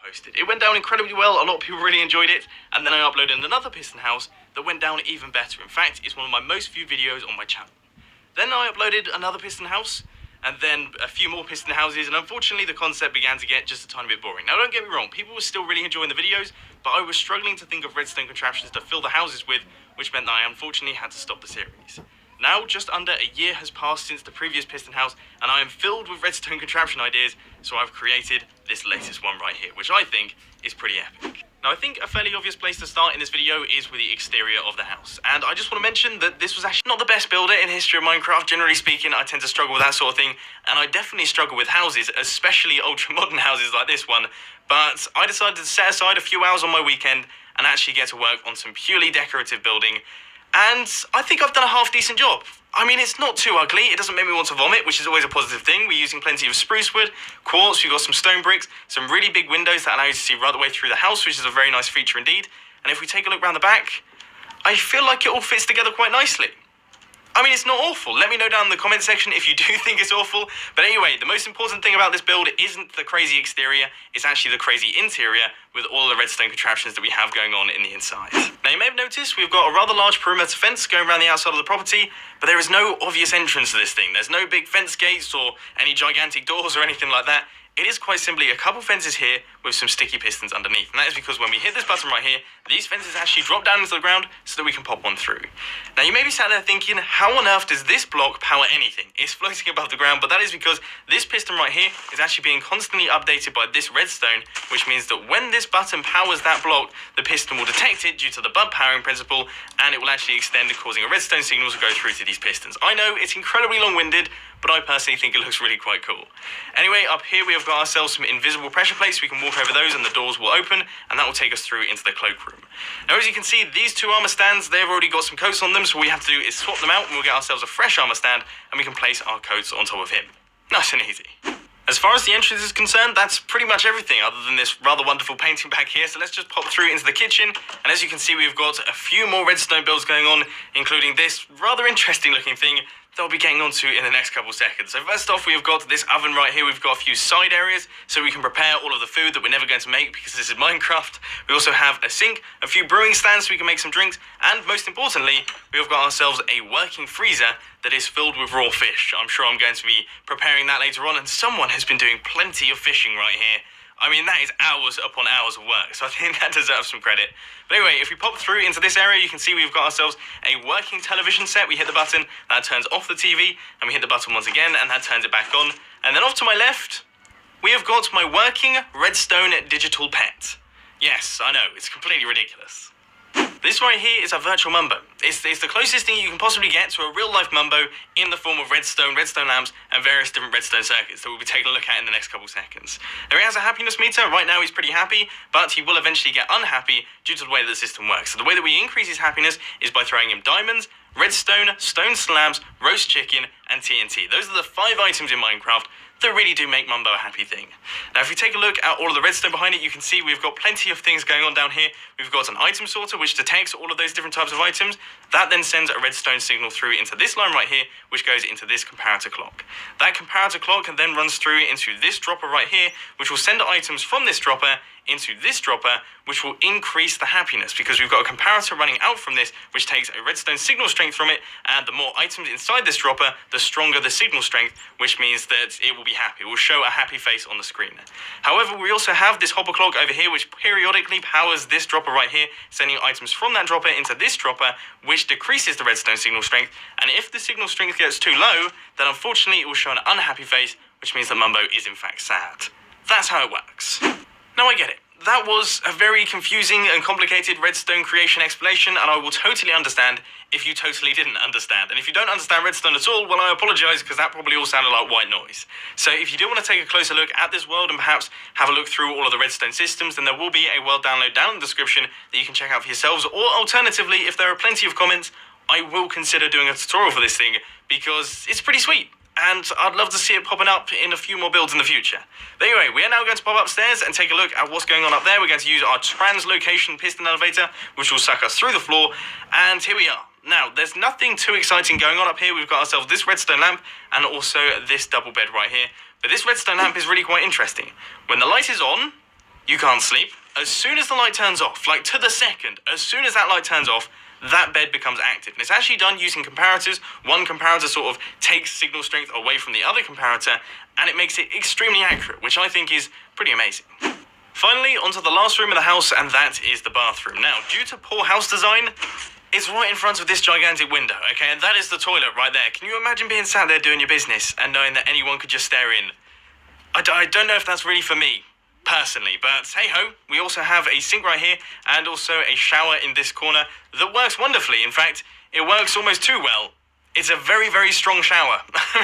posted. It went down incredibly well, a lot of people really enjoyed it, and then I uploaded another piston house that went down even better. In fact, it's one of my most viewed videos on my channel. Then I uploaded another piston house, and then a few more piston houses, and unfortunately the concept began to get just a tiny bit boring. Now don't get me wrong, people were still really enjoying the videos, but I was struggling to think of redstone contraptions to fill the houses with, which meant that I unfortunately had to stop the series. Now, just under a year has passed since the previous piston house, and I am filled with redstone contraption ideas, so I've created this latest one right here, which I think is pretty epic. Now, I think a fairly obvious place to start in this video is with the exterior of the house, and I just want to mention that this was actually not the best builder in the history of Minecraft. Generally speaking, I tend to struggle with that sort of thing, and I definitely struggle with houses, especially ultra-modern houses like this one, but I decided to set aside a few hours on my weekend and actually get to work on some purely decorative building. And I think I've done a half-decent job. I mean, it's not too ugly, it doesn't make me want to vomit, which is always a positive thing. We're using plenty of spruce wood, quartz, we've got some stone bricks, some really big windows that allow you to see right the way through the house, which is a very nice feature indeed. And if we take a look around the back, I feel like it all fits together quite nicely. I mean, it's not awful. Let me know down in the comment section if you do think it's awful. But anyway, the most important thing about this build isn't the crazy exterior, it's actually the crazy interior with all the redstone contraptions that we have going on in the inside. Now, you may have noticed we've got a rather large perimeter fence going around the outside of the property, but there is no obvious entrance to this thing. There's no big fence gates or any gigantic doors or anything like that. It is quite simply a couple fences here with some sticky pistons underneath, and that is because when we hit this button right here, these fences actually drop down into the ground so that we can pop one through. Now you may be sat there thinking, how on earth does this block power anything? It's floating above the ground, but that is because this piston right here is actually being constantly updated by this redstone, which means that when this button powers that block, the piston will detect it due to the bump powering principle, and it will actually extend, causing a redstone signal to go through to these pistons. I know it's incredibly long-winded, but I personally think it looks really quite cool. Anyway, up here we have got ourselves some invisible pressure plates. We can walk over those and the doors will open, and that will take us through into the cloakroom. Now, as you can see, these two armor stands, they've already got some coats on them, so all we have to do is swap them out and we'll get ourselves a fresh armor stand, and we can place our coats on top of him. Nice and easy. As far as the entrance is concerned, that's pretty much everything other than this rather wonderful painting back here. So let's just pop through into the kitchen. And as you can see, we've got a few more redstone builds going on, including this rather interesting looking thing that I'll be getting onto in the next couple seconds. So first off, we've got this oven right here. We've got a few side areas so we can prepare all of the food that we're never going to make because this is Minecraft. We also have a sink, a few brewing stands so we can make some drinks, and most importantly, we've got ourselves a working freezer that is filled with raw fish. I'm sure I'm going to be preparing that later on, and someone has been doing plenty of fishing right here. I mean, that is hours upon hours of work, so I think that deserves some credit. But anyway, if we pop through into this area, you can see we've got ourselves a working television set. We hit the button, that turns off the TV, and we hit the button once again, and that turns it back on. And then off to my left, we have got my working redstone digital pet. Yes, I know, it's completely ridiculous. This right here is a virtual Mumbo. It's the closest thing you can possibly get to a real-life Mumbo in the form of redstone lamps, and various different redstone circuits that we'll be taking a look at in the next couple seconds. Now, he has a happiness meter. Right now he's pretty happy, but he will eventually get unhappy due to the way that the system works. So the way that we increase his happiness is by throwing him diamonds, redstone, stone slabs, roast chicken, and TNT. Those are the 5 items in Minecraft that really do make Mumbo a happy thing. Now, if we take a look at all of the redstone behind it, you can see we've got plenty of things going on down here. We've got an item sorter, which detects all of those different types of items. That then sends a redstone signal through into this line right here, which goes into this comparator clock. That comparator clock then runs through into this dropper right here, which will send items from this dropper into this dropper, which will increase the happiness because we've got a comparator running out from this, which takes a redstone signal strength from it, and the more items inside this dropper, the stronger the signal strength, which means that it will be happy. It will show a happy face on the screen. However, we also have this hopper clock over here, which periodically powers this dropper right here, sending items from that dropper into this dropper, which decreases the redstone signal strength, and if the signal strength gets too low, then unfortunately it will show an unhappy face, which means that Mumbo is in fact sad. That's how it works. Now, I get it. That was a very confusing and complicated redstone creation explanation, and I will totally understand if you totally didn't understand. And if you don't understand redstone at all, well, I apologise, because that probably all sounded like white noise. So if you do want to take a closer look at this world and perhaps have a look through all of the redstone systems, then there will be a world download down in the description that you can check out for yourselves, or alternatively, if there are plenty of comments, I will consider doing a tutorial for this thing, because it's pretty sweet. And I'd love to see it popping up in a few more builds in the future. But anyway, we are now going to pop upstairs and take a look at what's going on up there. We're going to use our translocation piston elevator, which will suck us through the floor, and here we are. Now, there's nothing too exciting going on up here. We've got ourselves this redstone lamp and also this double bed right here. But this redstone lamp is really quite interesting. When the light is on, you can't sleep. As soon as the light turns off, like to the second, as soon as that light turns off, that bed becomes active. And it's actually done using comparators. One comparator sort of takes signal strength away from the other comparator, and it makes it extremely accurate, which I think is pretty amazing. Finally, onto the last room of the house, and that is the bathroom. Now, due to poor house design, it's right in front of this gigantic window, okay? And that is the toilet right there. Can you imagine being sat there doing your business and knowing that anyone could just stare in? I don't know if that's really for me, personally, but hey-ho, we also have a sink right here and also a shower in this corner that works wonderfully. In fact, it works almost too well. It's a very, very strong shower.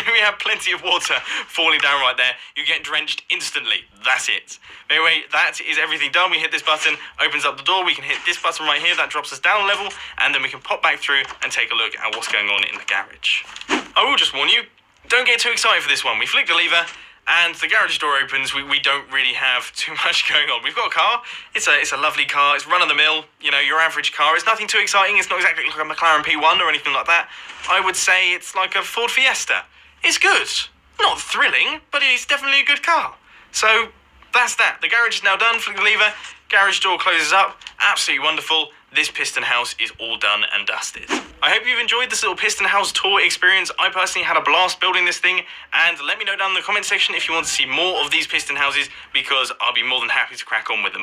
We have plenty of water falling down right there. You get drenched instantly. That's it. Anyway, that is everything done. We hit this button, opens up the door. We can hit this button right here. That drops us down a level. And then we can pop back through and take a look at what's going on in the garage. I will just warn you, don't get too excited for this one. We flick the lever and the garage door opens. We don't really have too much going on. We've got a car. It's a lovely car. It's run-of-the-mill, you know, your average car. It's nothing too exciting. It's not exactly like a McLaren P1 or anything like that. I would say it's like a Ford Fiesta. It's good. Not thrilling, but it's definitely a good car. So that's that. The garage is now done. Flick the lever. Garage door closes up. Absolutely wonderful. This piston house is all done and dusted. I hope you've enjoyed this little piston house tour experience. I personally had a blast building this thing, and let me know down in the comment section if you want to see more of these piston houses, because I'll be more than happy to crack on with them.